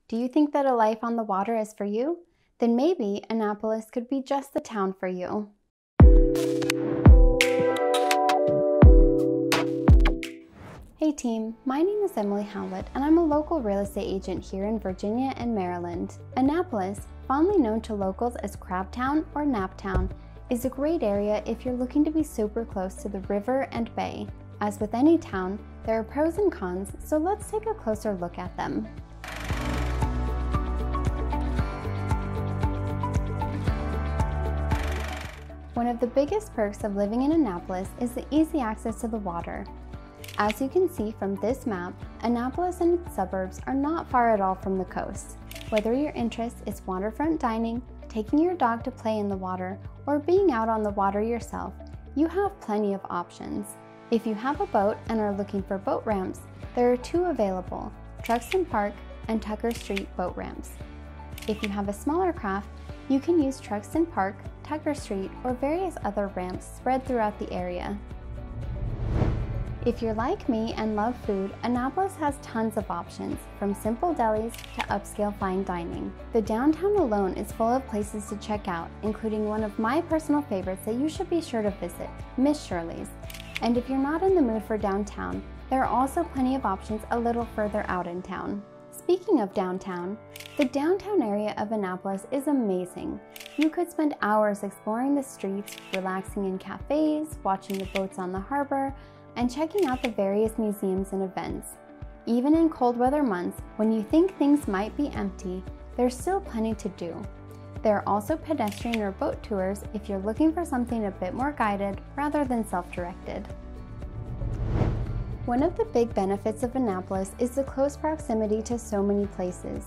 Do you think that a life on the water is for you? Then maybe Annapolis could be just the town for you. Hey team, my name is Emily Howlett and I'm a local real estate agent here in Virginia and Maryland. Annapolis, fondly known to locals as Crabtown or Naptown, is a great area if you're looking to be super close to the river and bay. As with any town, there are pros and cons, so let's take a closer look at them. One of the biggest perks of living in Annapolis is the easy access to the water. As you can see from this map, Annapolis and its suburbs are not far at all from the coast. Whether your interest is waterfront dining, taking your dog to play in the water, or being out on the water yourself, you have plenty of options. If you have a boat and are looking for boat ramps, there are two available, Truxton Park and Tucker Street boat ramps. If you have a smaller craft, you can use Truxton Park, Tucker Street, or various other ramps spread throughout the area. If you're like me and love food, Annapolis has tons of options, from simple delis to upscale fine dining. The downtown alone is full of places to check out, including one of my personal favorites that you should be sure to visit, Miss Shirley's. And if you're not in the mood for downtown, there are also plenty of options a little further out in town. Speaking of downtown, the downtown area of Annapolis is amazing. You could spend hours exploring the streets, relaxing in cafes, watching the boats on the harbor, and checking out the various museums and events. Even in cold weather months, when you think things might be empty, there's still plenty to do. There are also pedestrian or boat tours if you're looking for something a bit more guided rather than self-directed. One of the big benefits of Annapolis is the close proximity to so many places.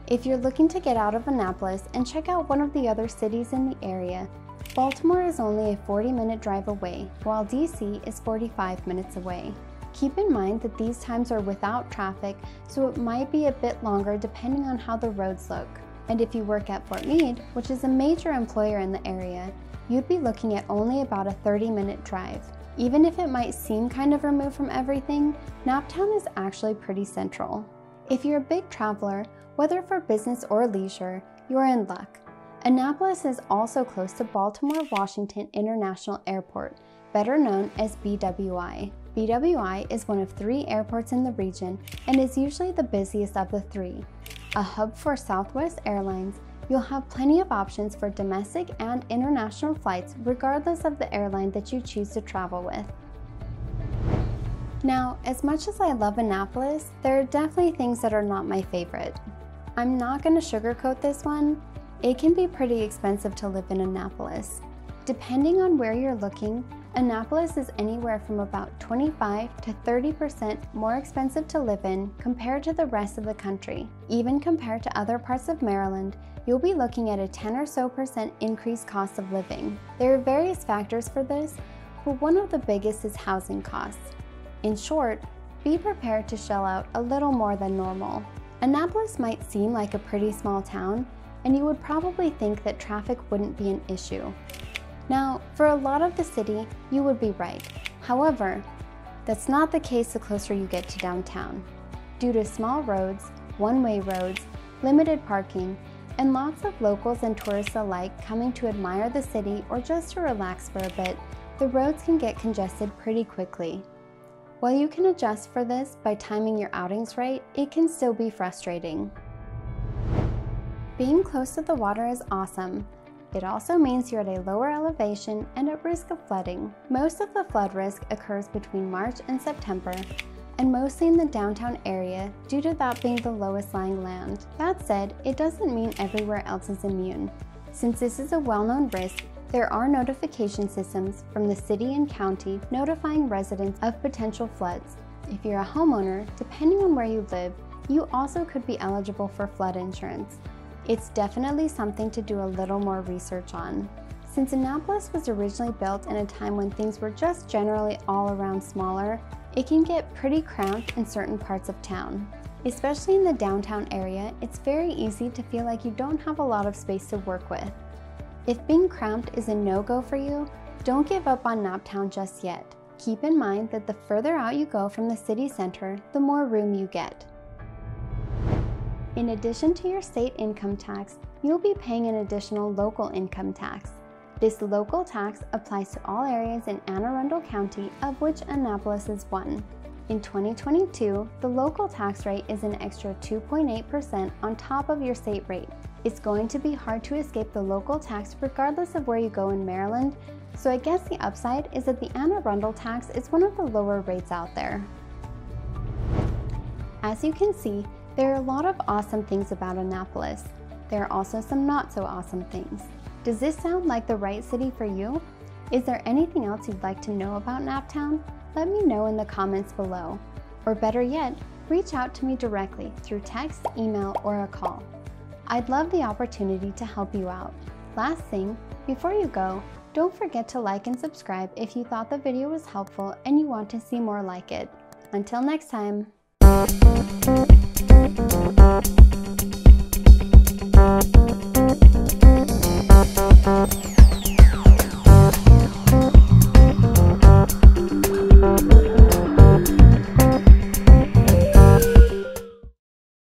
If you're looking to get out of Annapolis and check out one of the other cities in the area, Baltimore is only a 40-minute drive away, while DC is 45 minutes away. Keep in mind that these times are without traffic, so it might be a bit longer depending on how the roads look. And if you work at Fort Meade, which is a major employer in the area, you'd be looking at only about a 30-minute drive. Even if it might seem kind of removed from everything, Naptown is actually pretty central. If you're a big traveler, whether for business or leisure, you're in luck. Annapolis is also close to Baltimore-Washington International Airport, better known as BWI. BWI is one of 3 airports in the region and is usually the busiest of the 3. A hub for Southwest Airlines, you'll have plenty of options for domestic and international flights regardless of the airline that you choose to travel with. Now, as much as I love Annapolis, there are definitely things that are not my favorite. I'm not going to sugarcoat this one. It can be pretty expensive to live in Annapolis. Depending on where you're looking, Annapolis is anywhere from about 25 to 30% more expensive to live in compared to the rest of the country. Even compared to other parts of Maryland, you'll be looking at a 10% or so increased cost of living. There are various factors for this, but one of the biggest is housing costs. In short, be prepared to shell out a little more than normal. Annapolis might seem like a pretty small town, and you would probably think that traffic wouldn't be an issue. Now, for a lot of the city, you would be right. However, that's not the case the closer you get to downtown. Due to small roads, one-way roads, limited parking, and lots of locals and tourists alike coming to admire the city or just to relax for a bit, the roads can get congested pretty quickly. While you can adjust for this by timing your outings right, it can still be frustrating. Being close to the water is awesome. It also means you're at a lower elevation and at risk of flooding. Most of the flood risk occurs between March and September, and mostly in the downtown area due to that being the lowest lying land. That said, it doesn't mean everywhere else is immune. Since this is a well-known risk, there are notification systems from the city and county notifying residents of potential floods. If you're a homeowner, depending on where you live, you also could be eligible for flood insurance. It's definitely something to do a little more research on. Since Annapolis was originally built in a time when things were just generally all around smaller, it can get pretty cramped in certain parts of town. Especially in the downtown area, it's very easy to feel like you don't have a lot of space to work with. If being cramped is a no-go for you, don't give up on Naptown just yet. Keep in mind that the further out you go from the city center, the more room you get. In addition to your state income tax, you'll be paying an additional local income tax. This local tax applies to all areas in Anne Arundel County, of which Annapolis is one. In 2022, the local tax rate is an extra 2.8% on top of your state rate. It's going to be hard to escape the local tax regardless of where you go in Maryland, so I guess the upside is that the Anne Arundel tax is one of the lower rates out there. As you can see, there are a lot of awesome things about Annapolis. There are also some not so awesome things. Does this sound like the right city for you? Is there anything else you'd like to know about Naptown? Let me know in the comments below. Or better yet, reach out to me directly through text, email, or a call. I'd love the opportunity to help you out. Last thing, before you go, don't forget to like and subscribe if you thought the video was helpful and you want to see more like it. Until next time.